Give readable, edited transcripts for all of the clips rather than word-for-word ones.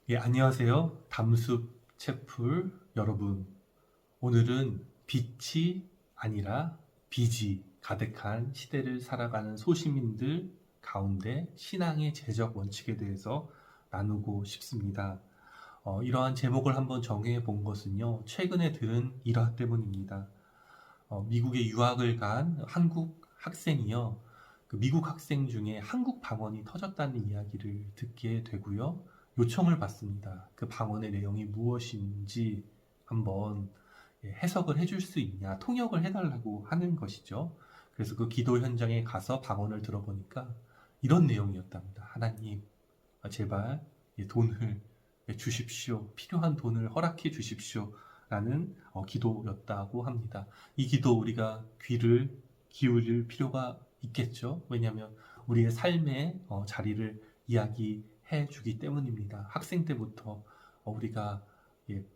예, 안녕하세요. 담숲 채플 여러분. 오늘은 빛이 아니라 빚이 가득한 시대를 살아가는 소시민들 가운데 신앙의 제적 원칙에 대해서 나누고 싶습니다. 이러한 제목을 한번 정해 본 것은요, 최근에 들은 일화 때문입니다. 미국에 유학을 간 한국 학생이요, 그 미국 학생 중에 한국 방언이 터졌다는 이야기를 듣게 되고요, 요청을 받습니다. 그 방언의 내용이 무엇인지 한번 해석을 해줄 수 있냐, 통역을 해달라고 하는 것이죠. 그래서 그 기도 현장에 가서 방언을 들어보니까 이런 내용이었답니다. 하나님, 제발 돈을 주십시오. 필요한 돈을 허락해 주십시오. 라는 기도였다고 합니다. 이 기도 우리가 귀를 기울일 필요가 있겠죠. 왜냐하면 우리의 삶의 자리를 이야기해 주기 때문입니다. 학생 때부터 우리가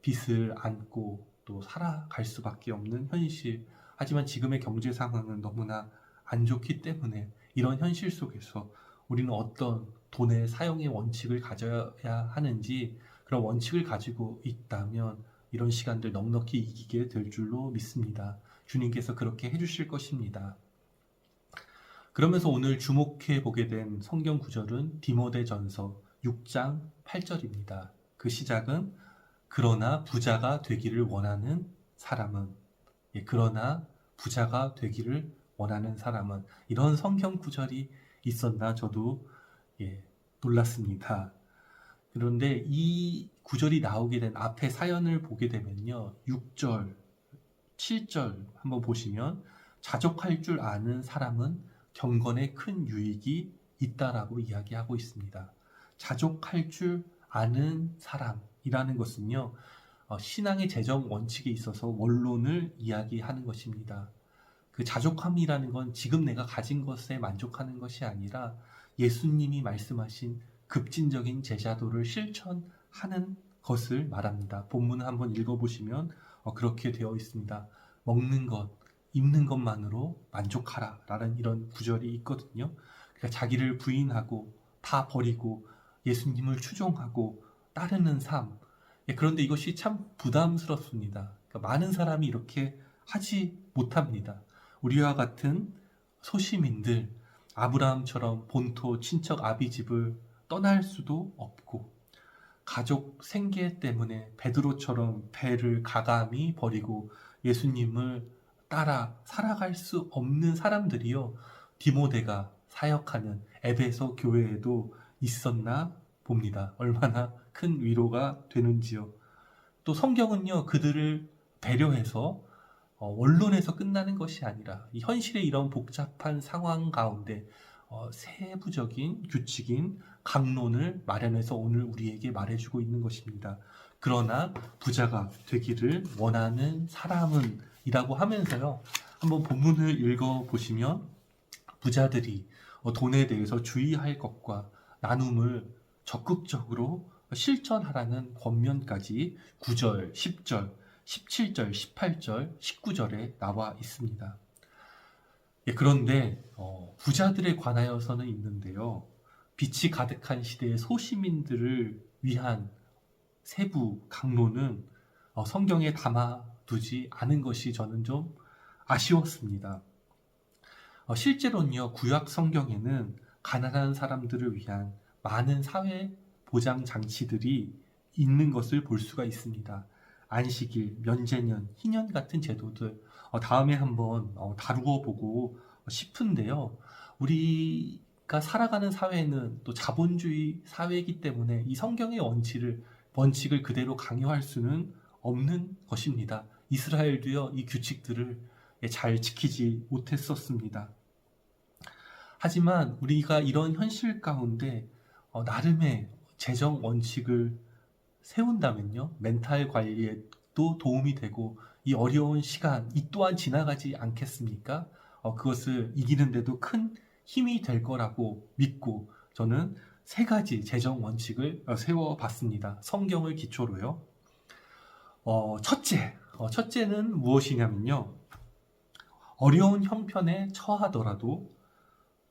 빚을 안고 또 살아갈 수밖에 없는 현실. 하지만 지금의 경제 상황은 너무나 안 좋기 때문에 이런 현실 속에서 우리는 어떤 돈의 사용의 원칙을 가져야 하는지, 그런 원칙을 가지고 있다면 이런 시간들 넉넉히 이기게 될 줄로 믿습니다. 주님께서 그렇게 해주실 것입니다. 그러면서 오늘 주목해 보게 된 성경 구절은 디모데전서 6장 8절입니다. 그 시작은 그러나 부자가 되기를 원하는 사람은, 그러나 부자가 되기를 원하는 사람은, 이런 성경 구절이 있었나 저도 놀랐습니다. 그런데 이 구절이 나오게 된 앞에 사연을 보게 되면요, 6절, 7절 한번 보시면 자족할 줄 아는 사람은 경건에 큰 유익이 있다라고 이야기하고 있습니다. 자족할 줄 아는 사람이라는 것은요, 신앙의 재정 원칙에 있어서 원론을 이야기하는 것입니다. 그 자족함이라는 건 지금 내가 가진 것에 만족하는 것이 아니라 예수님이 말씀하신 급진적인 제자도를 실천하는 것을 말합니다. 본문을 한번 읽어보시면 그렇게 되어 있습니다. 먹는 것, 입는 것만으로 만족하라 라는 이런 구절이 있거든요. 그러니까 자기를 부인하고 다 버리고 예수님을 추종하고 따르는 삶. 그런데 이것이 참 부담스럽습니다. 그러니까 많은 사람이 이렇게 하지 못합니다. 우리와 같은 소시민들, 아브라함처럼 본토 친척 아비집을 떠날 수도 없고, 가족 생계 때문에 베드로처럼 배를 가감히 버리고 예수님을 따라 살아갈 수 없는 사람들이요, 디모데가 사역하는 에베소 교회에도 있었나 봅니다. 얼마나 큰 위로가 되는지요. 또 성경은요, 그들을 배려해서 원론에서 끝나는 것이 아니라 이 현실의 이런 복잡한 상황 가운데 세부적인 규칙인 강론을 마련해서 오늘 우리에게 말해주고 있는 것입니다. 그러나 부자가 되기를 원하는 사람은 이라고 하면서요, 한번 본문을 읽어보시면 부자들이 돈에 대해서 주의할 것과 나눔을 적극적으로 실천하라는 권면까지 9절, 10절, 17절, 18절, 19절에 나와 있습니다. 그런데 부자들에 관하여서는 있는데요, 빛이 가득한 시대의 소시민들을 위한 세부 강론은 성경에 담아두지 않은 것이 저는 좀 아쉬웠습니다. 실제로는요, 구약 성경에는 가난한 사람들을 위한 많은 사회 보장 장치들이 있는 것을 볼 수가 있습니다. 안식일, 면제년, 희년 같은 제도들 다음에 한번 다루어 보고 싶은데요. 우리가 살아가는 사회는 또 자본주의 사회이기 때문에 이 성경의 원칙을 그대로 강요할 수는 없는 것입니다. 이스라엘도요, 이 규칙들을 잘 지키지 못했었습니다. 하지만 우리가 이런 현실 가운데 나름의 재정 원칙을 세운다면요, 멘탈 관리에도 도움이 되고 이 어려운 시간 이 또한 지나가지 않겠습니까? 그것을 이기는데도 큰 힘이 될 거라고 믿고 저는 세 가지 재정 원칙을 세워봤습니다. 성경을 기초로요. 첫째는 무엇이냐면요, 어려운 형편에 처하더라도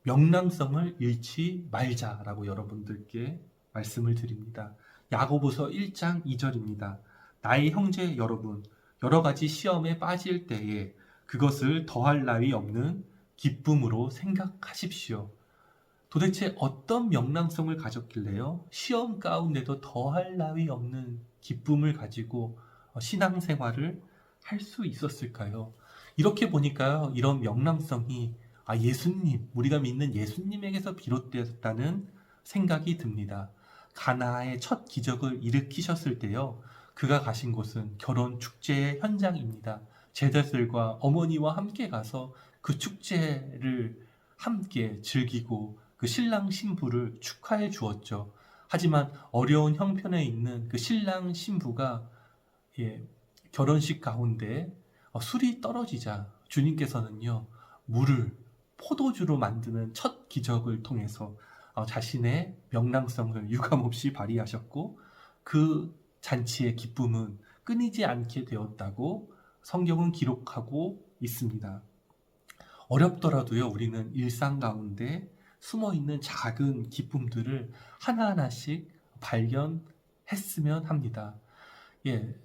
명랑성을 잃지 말자라고 여러분들께 말씀을 드립니다. 야고보서 1장 2절입니다. 나의 형제 여러분, 여러 가지 시험에 빠질 때에 그것을 더할 나위 없는 기쁨으로 생각하십시오. 도대체 어떤 명랑성을 가졌길래요? 시험 가운데도 더할 나위 없는 기쁨을 가지고 신앙생활을 할 수 있었을까요? 이렇게 보니까요, 이런 명랑성이 예수님, 우리가 믿는 예수님에게서 비롯되었다는 생각이 듭니다. 가나의 첫 기적을 일으키셨을 때요, 그가 가신 곳은 결혼 축제의 현장입니다. 제자들과 어머니와 함께 가서 그 축제를 함께 즐기고 그 신랑 신부를 축하해 주었죠. 하지만 어려운 형편에 있는 그 신랑 신부가 결혼식 가운데 술이 떨어지자 주님께서는요, 물을 포도주로 만드는 첫 기적을 통해서 자신의 명랑성을 유감없이 발휘하셨고, 그 잔치의 기쁨은 끊이지 않게 되었다고 성경은 기록하고 있습니다. 어렵더라도요, 우리는 일상 가운데 숨어있는 작은 기쁨들을 하나하나씩 발견했으면 합니다.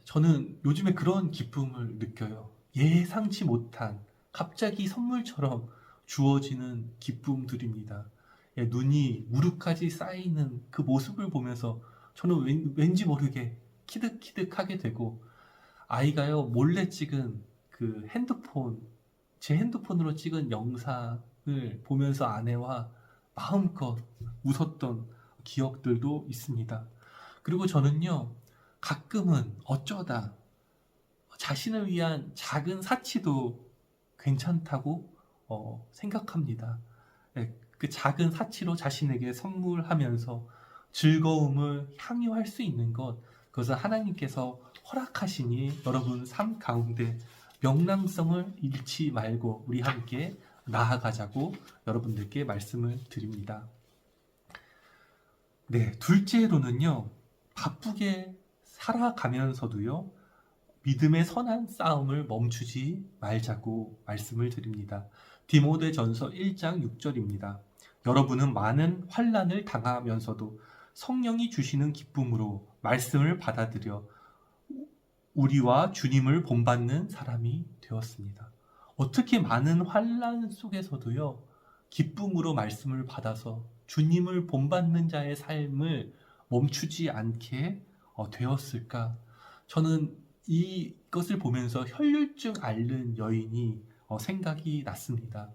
저는 요즘에 그런 기쁨을 느껴요. 예상치 못한, 갑자기 선물처럼 주어지는 기쁨들입니다. 눈이 무릎까지 쌓이는 그 모습을 보면서 저는 왠지 모르게 키득키득하게 되고, 아이가요, 몰래 찍은 그 제 핸드폰으로 찍은 영상을 보면서 아내와 마음껏 웃었던 기억들도 있습니다. 그리고 저는요, 가끔은 어쩌다 자신을 위한 작은 사치도 괜찮다고 생각합니다. 그 작은 사치로 자신에게 선물하면서 즐거움을 향유할 수 있는 것, 그것은 하나님께서 허락하시니 여러분 삶 가운데 명랑성을 잃지 말고 우리 함께 나아가자고 여러분들께 말씀을 드립니다. 네, 둘째로는요, 바쁘게 살아가면서도요, 믿음의 선한 싸움을 멈추지 말자고 말씀을 드립니다. 디모데전서 1장 6절입니다. 여러분은 많은 환난을 당하면서도 성령이 주시는 기쁨으로 말씀을 받아들여 우리와 주님을 본받는 사람이 되었습니다. 어떻게 많은 환난 속에서도요, 기쁨으로 말씀을 받아서 주님을 본받는 자의 삶을 멈추지 않게 되었을까? 저는 이것을 보면서 혈류증 앓는 여인이 생각이 났습니다.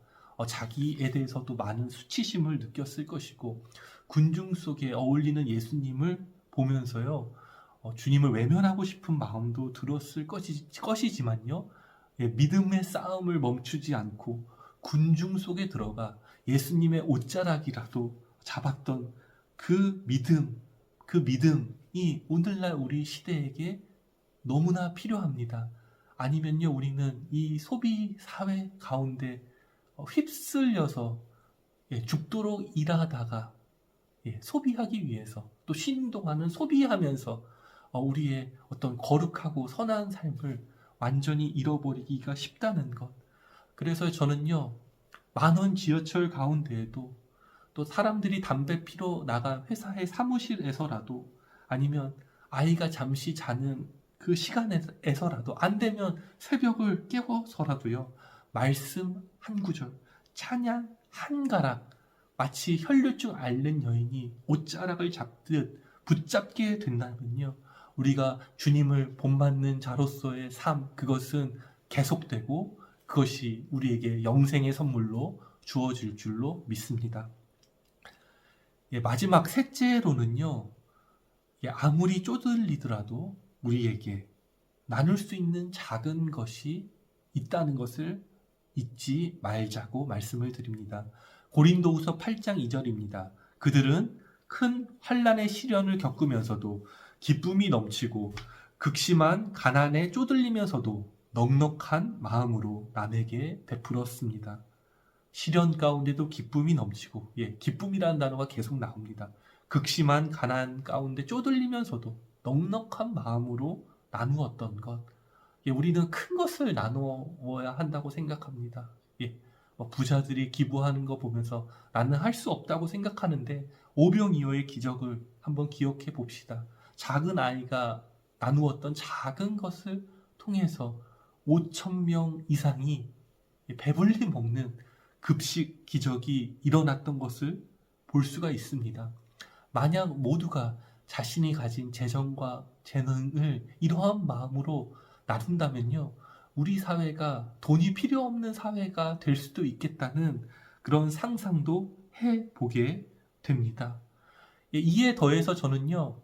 자기에 대해서도 많은 수치심을 느꼈을 것이고, 군중 속에 어울리는 예수님을 보면서요, 주님을 외면하고 싶은 마음도 들었을 것이지만요, 믿음의 싸움을 멈추지 않고 군중 속에 들어가 예수님의 옷자락이라도 잡았던 그 믿음이 오늘날 우리 시대에게 너무나 필요합니다. 아니면요, 우리는 이 소비 사회 가운데 휩쓸려서 죽도록 일하다가 소비하기 위해서 또 신동하는 소비하면서 우리의 어떤 거룩하고 선한 삶을 완전히 잃어버리기가 쉽다는 것. 그래서 저는요, 많은 지하철 가운데에도 또 사람들이 담배 피러 나간 회사의 사무실에서라도, 아니면 아이가 잠시 자는 그 시간에서라도, 안 되면 새벽을 깨워서라도요, 말씀 한 구절, 찬양 한 가락, 마치 혈류증 앓는 여인이 옷자락을 잡듯 붙잡게 된다면요, 우리가 주님을 본받는 자로서의 삶, 그것은 계속되고 그것이 우리에게 영생의 선물로 주어질 줄로 믿습니다. 마지막 셋째로는요, 아무리 쪼들리더라도 우리에게 나눌 수 있는 작은 것이 있다는 것을 잊지 말자고 말씀을 드립니다. 고린도후서 8장 2절입니다. 그들은 큰 환난의 시련을 겪으면서도 기쁨이 넘치고 극심한 가난에 쪼들리면서도 넉넉한 마음으로 남에게 베풀었습니다. 시련 가운데도 기쁨이 넘치고, 기쁨이라는 단어가 계속 나옵니다. 극심한 가난 가운데 쪼들리면서도 넉넉한 마음으로 나누었던 것. 우리는 큰 것을 나누어야 한다고 생각합니다. 부자들이 기부하는 거 보면서 나는 할 수 없다고 생각하는데 오병이어의 기적을 한번 기억해 봅시다. 작은 아이가 나누었던 작은 것을 통해서 5천 명 이상이 배불리 먹는 급식 기적이 일어났던 것을 볼 수가 있습니다. 만약 모두가 자신이 가진 재정과 재능을 이러한 마음으로 나눈다면요, 우리 사회가 돈이 필요 없는 사회가 될 수도 있겠다는 그런 상상도 해보게 됩니다. 이에 더해서 저는요,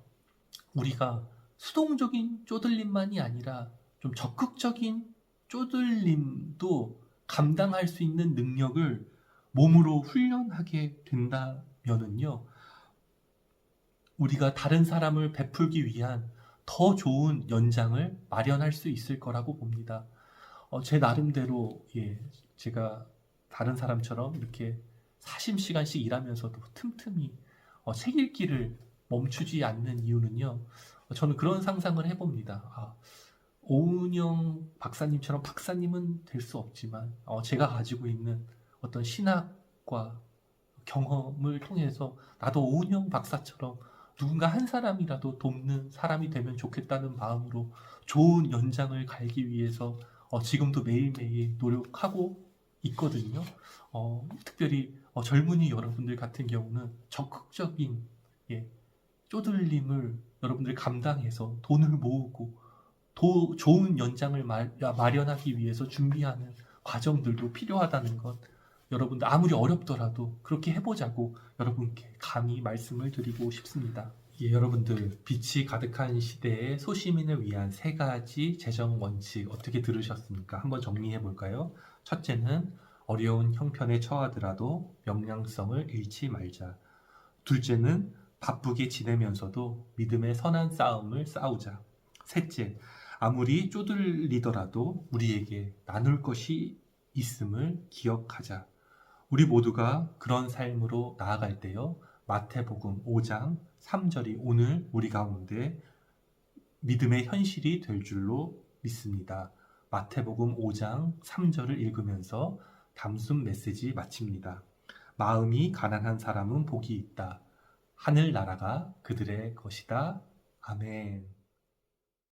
우리가 수동적인 쪼들림만이 아니라 좀 적극적인 쪼들림도 감당할 수 있는 능력을 몸으로 훈련하게 된다면은요, 우리가 다른 사람을 베풀기 위한 더 좋은 연장을 마련할 수 있을 거라고 봅니다. 제 나름대로, 제가 다른 사람처럼 이렇게 40시간씩 일하면서도 틈틈이 책 읽기를 멈추지 않는 이유는요, 저는 그런 상상을 해봅니다. 오은영 박사님처럼 박사님은 될 수 없지만, 제가 가지고 있는 어떤 신학과 경험을 통해서 나도 오은영 박사처럼 누군가 한 사람이라도 돕는 사람이 되면 좋겠다는 마음으로 좋은 연장을 갈기 위해서 지금도 매일매일 노력하고 있거든요. 특별히 젊은이 여러분들 같은 경우는 적극적인, 쪼들림을 여러분들이 감당해서 돈을 모으고 더 좋은 연장을 마련하기 위해서 준비하는 과정들도 필요하다는 것, 여러분들 아무리 어렵더라도 그렇게 해보자고 여러분께 감히 말씀을 드리고 싶습니다. 여러분들, 빛이 가득한 시대의 소시민을 위한 3가지 재정 원칙 어떻게 들으셨습니까? 한번 정리해 볼까요? 첫째는 어려운 형편에 처하더라도 명량성을 잃지 말자. 둘째는 바쁘게 지내면서도 믿음의 선한 싸움을 싸우자. 셋째, 아무리 쪼들리더라도 우리에게 나눌 것이 있음을 기억하자. 우리 모두가 그런 삶으로 나아갈 때요, 마태복음 5장 3절이 오늘 우리 가운데 믿음의 현실이 될 줄로 믿습니다. 마태복음 5장 3절을 읽으면서 담순 메시지 마칩니다. 마음이 가난한 사람은 복이 있다. 하늘 나라가 그들의 것이다. 아멘.